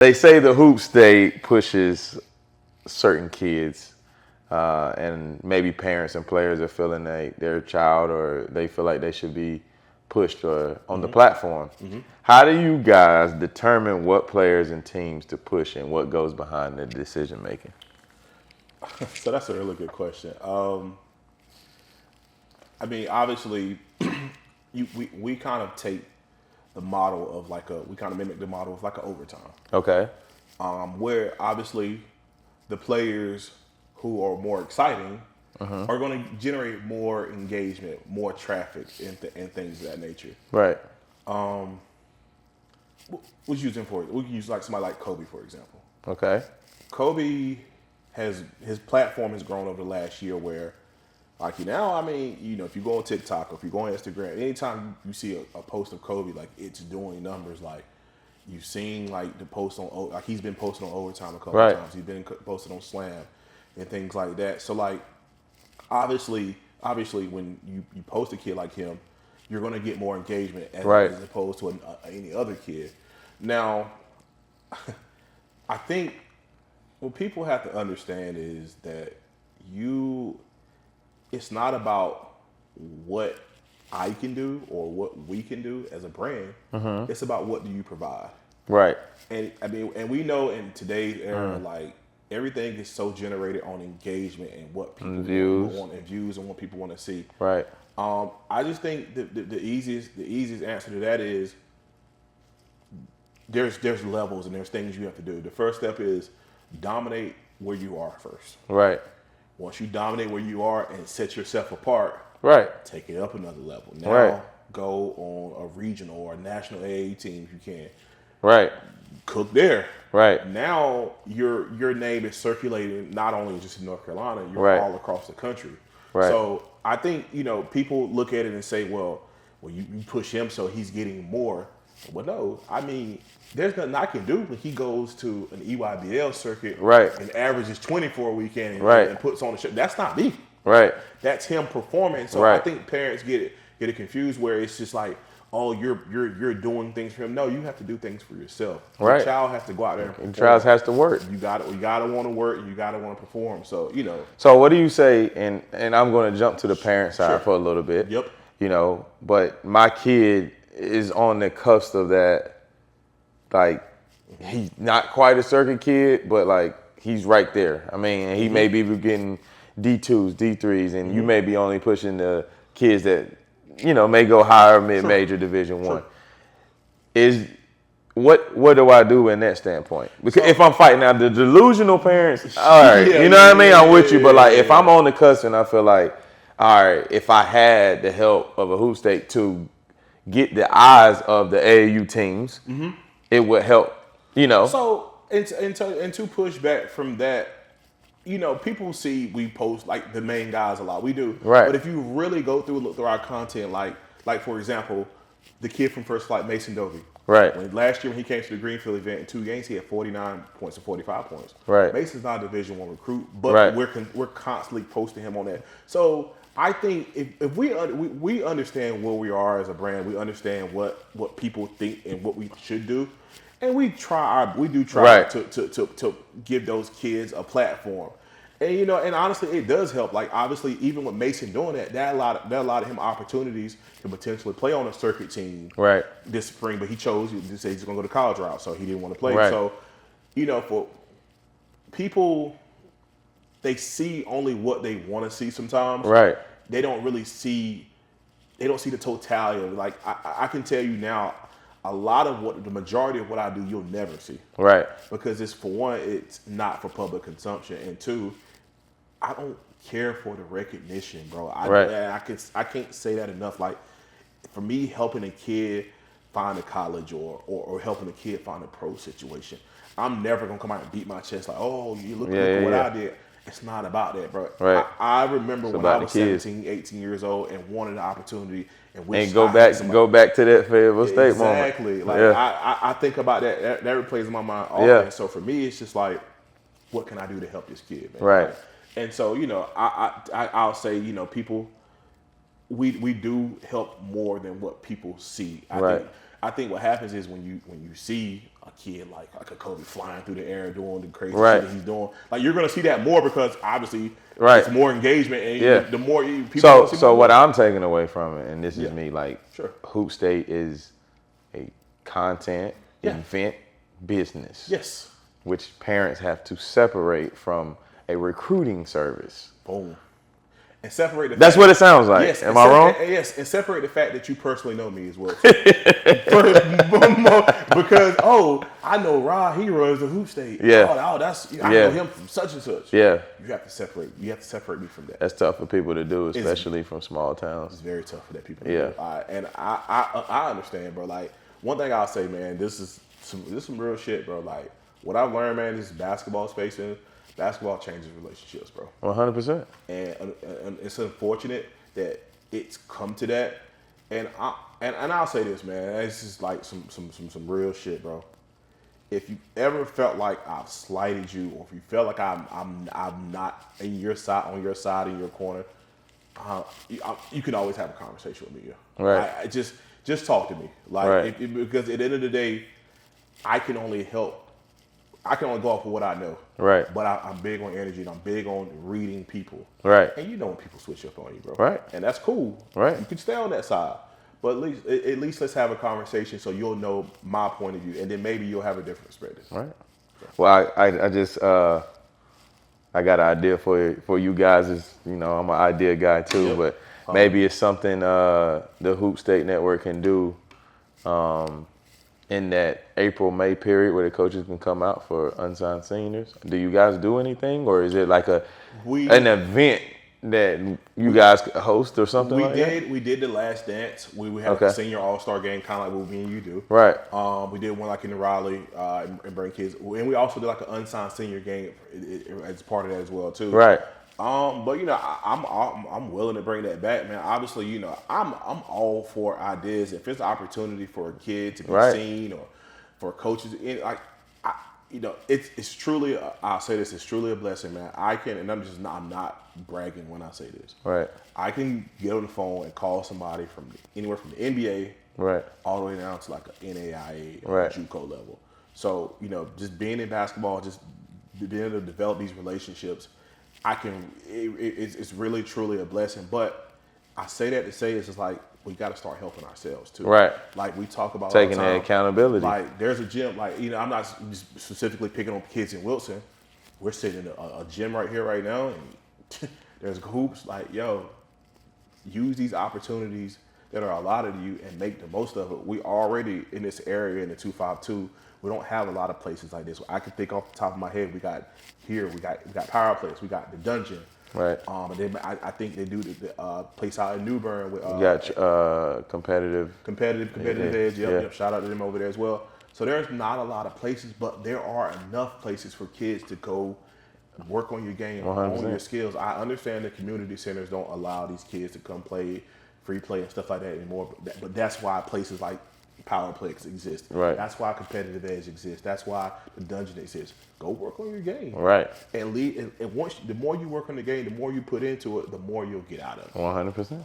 They say the hoop state pushes certain kids, and maybe parents and players are feeling like their child or they feel like they should be pushed or on the platform. How do you guys determine what players and teams to push and what goes behind the decision making? So that's a really good question. I mean, obviously, we kind of take the model of we kind of mimic the model of like an overtime. Okay. Where obviously the players who are more exciting are going to generate more engagement, more traffic, and things of that nature. Right. What's using for it? We can use like somebody like Kobe, for example. Okay. Kobe his platform has grown over the last year where, like now, I mean, if you go on TikTok or if you go on Instagram, anytime you see a post of Kobe, like it's doing numbers. Like you've seen like the post on, like he's been posted on Overtime a couple of times. He's been posted on Slam and things like that. So like, obviously, when you post a kid like him, you're going to get more engagement as opposed to any other kid. Now, I think what people have to understand is that it's not about what I can do or what we can do as a brand. It's about what do you provide. Right. And I mean, and we know in today's era, like everything is so generated on engagement and what people want and views and what people want to see. Right. I just think the easiest answer to that is there's levels and there's things you have to do. The first step is dominate where you are first. Right. Once you dominate where you are and set yourself apart, take it up another level. Now go on a regional or a national AA team if you can. Right. Cook there. Right. Now your name is circulating not only just in North Carolina, you're all across the country. Right. So I think, people look at it and say, well, you push him so he's getting more. Well, no, I mean, there's nothing I can do when he goes to an EYBL circuit and averages 24 a weekend and puts on a show. That's not me. Right. That's him performing. So I think parents get it confused where it's just like, oh, you're doing things for him. No, you have to do things for yourself. Your child has to go out there and perform. Your child has to work. You gotta want to work and you gotta want to perform. So, So what do you say, and I'm gonna jump to the parent side for a little bit. Yep. But my kid is on the cusp of that, like he's not quite a circuit kid, but like he's right there. I mean, he may be getting D2s, D3s, and you may be only pushing the kids that, may go higher mid-major Division I. Is what do I do in that standpoint? Because if I'm fighting out the delusional parents, all right, you know what I mean? I'm with you, but like if I'm on the cusp and I feel like, all right, if I had the help of a hoop state to get the eyes of the AAU teams, it would help, So, and to push back from that, people see we post like the main guys a lot. We do. Right. But if you really look through our content, like for example, the kid from First Flight, Mason Dovey. Right. Last year when he came to the Greenfield event in 2 games, he had 49 points and 45 points. Right. Mason's not a Division I recruit, but we're constantly posting him on that. So I think if we understand where we are as a brand, we understand what people think and what we should do, and we do try to give those kids a platform. And and honestly, it does help. Like obviously, even with Mason doing that allowed him opportunities to potentially play on a circuit team this spring. But he chose to say he's going to go to college route, so he didn't want to play. Right. So, for people, they see only what they want to see sometimes. Right. They don't really see. They don't see the totality of it. Like I can tell you now, a lot of the majority of what I do, you'll never see. Right. Because it's for one, it's not for public consumption, and two, I don't care for the recognition, bro. I can't say that enough. Like for me, helping a kid find a college or helping a kid find a pro situation, I'm never gonna come out and beat my chest like, oh, you look at what I did. It's not about that, bro. Right. I remember when I was 17, 18 years old and wanted an opportunity and go back to that favorable state moment. Exactly. Like I think about that. That replays in my mind often. Yeah. So for me, it's just like, what can I do to help this kid, man? Right. Like, and so I'll say people, we do help more than what people see. I I think what happens is when you see a kid like a Kobe flying through the air doing the crazy Right. shit that he's doing, like you're gonna see that more because obviously Right. it's more engagement and Yeah. the more people. So what I'm taking away from it, and this is Yeah. me, like Sure. Hoop State is a content Yeah. event business. Yes. Which parents have to separate from a recruiting service. Boom. And separate the That's fact, what it sounds like. yes, Am I wrong? Yes, and separate the fact that you personally know me as well. Because I know Ra, he runs the Hoop State. Yeah. I know him from such and such. Yeah. You have to separate. You have to separate me from that. That's tough for people to do, especially from small towns. It's very tough for that people. Yeah. To do. And I understand, bro. Like one thing I'll say, man, this is some real shit, bro. Like what I've learned, man, is basketball space and basketball changes relationships, bro. 100%. And it's unfortunate that it's come to that. And I'll say this, man. It's just like some real shit, bro. If you ever felt like I've slighted you, or if you felt like I'm not in your side, on your side, in your corner, you can always have a conversation with me. Yeah. Right. I just talk to me, like Right. because at the end of the day, I can only help. I can only go off of what I know. Right. But I'm big on energy and I'm big on reading people. Right. And you know when people switch up on you, bro. Right. And that's cool. Right. You can stay on that side. But at least let's have a conversation so you'll know my point of view. And then maybe you'll have a different perspective. Right. Well, I just I got an idea for you guys. Is I'm an idea guy too, Yep. but maybe it's something the Hoop State Network can do in that April-May period where the coaches can come out for unsigned seniors. Do you guys do anything, or is it like an event that you guys host or something like that? We did the Last Dance. We had a senior all-star game, kind of like what me and you do. Right. We did one like in Raleigh and bring kids, and we also did like an unsigned senior game as part of that as well too. Right. But I'm willing to bring that back, man. Obviously, I'm all for ideas. If it's an opportunity for a kid to be seen, or for coaches, it's truly. I'll say this: it's truly a blessing, man. I'm not bragging when I say this. Right. I can get on the phone and call somebody from anywhere from the NBA, right, all the way down to like an NAIA or right, JUCO level. So just being in basketball, just being able to develop these relationships. It's really truly a blessing, but I say that to say it's just like we got to start helping ourselves too. Right. Like we talk about taking all the time, that accountability. Like there's a gym, like I'm not specifically picking on kids in Wilson. We're sitting in a gym right here right now, and there's hoops. Like use these opportunities that are allotted to you and make the most of it. We already in this area in the 252. We don't have a lot of places like this. I can think off the top of my head. We got Power Place. We got the Dungeon. Right. And then I think they do the place out in New Bern with you got competitive edge. Yep. Shout out to them over there as well. So there's not a lot of places, but there are enough places for kids to go work on your game, 100%. on your skills. I understand the community centers don't allow these kids to come play free play and stuff like that anymore. But that's why places like Powerplex exist. Right. That's why Competitive Edge exists. That's why the Dungeon exists. Go work on your game. Right. And the more you work on the game, the more you put into it, the more you'll get out of it. 100%.